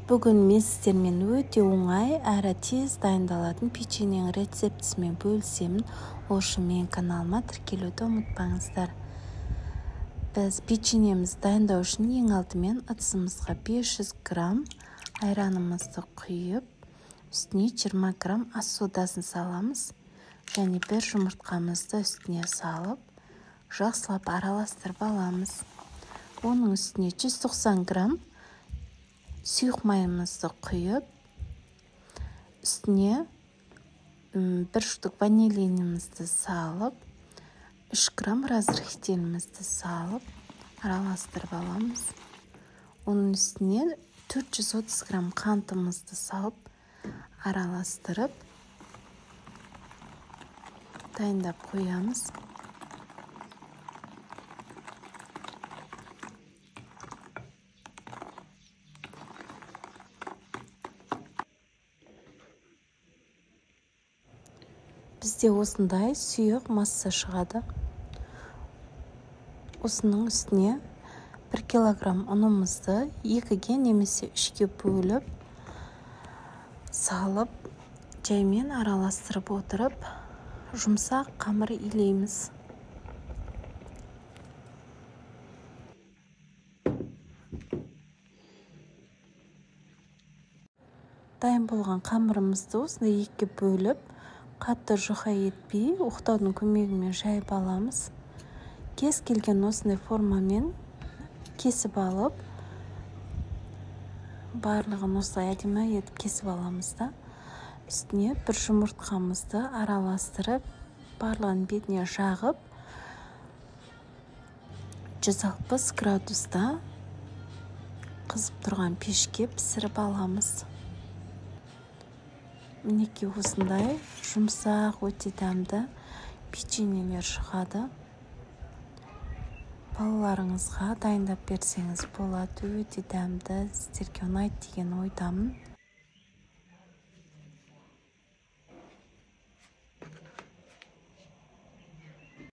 Бүгін мен сіздермен өте оңай әрі тез дайындалатын печеньенің рецептісімен бөлісемін. Ол үшін менің каналыма тіркелуді ұмытпаңыздар. Біз печеньемізді дайындау үшін ең алдымен ыдысымызға 500 грамм айранымызды құйып, үстіне 20 грамм ас содасын саламыз. Және бір жұмыртқамызды үстіне салып, жақсылап араластырып аламыз. Оның үстіне 190 грамм сұйық майымызды құйып, үстіне 1 штук ванилинімізді салып, 3 грамм разрыхителімізді салып, араластырып аламыз. Оның үстіне 430 грамм қантымызды салып, араластырып, дайындап қоямыз. Бізде осындай сұйық масса шығады. Осының үстіне 1 килограмм ұнымызды 2-ге немесе 3-ге бөліп, салып, жаймен араластырып отырып, жұмсақ қамыр илейміз. Дайын болған қамырымызды осындай 2-ге бөліп, қатты жұқа етпей, оқтаудың көмегімен жайып аламыз. Кез келген осындай формамен кесіп алып, барлығын осылай әдемі етіп кесіп аламыз да. Үстіне бір жұмыртқамызды араластырып, барлығын бетіне жағып, 160 градуста қызып тұрған пешке пісіріп аламыз. Мінекей осындай жұмсақ, өте дәмді печеньелер шығады. Балаларыңызға дайындап берсеңіз болады, өте дәмді, сіздерге ұнайды деген ойдамын.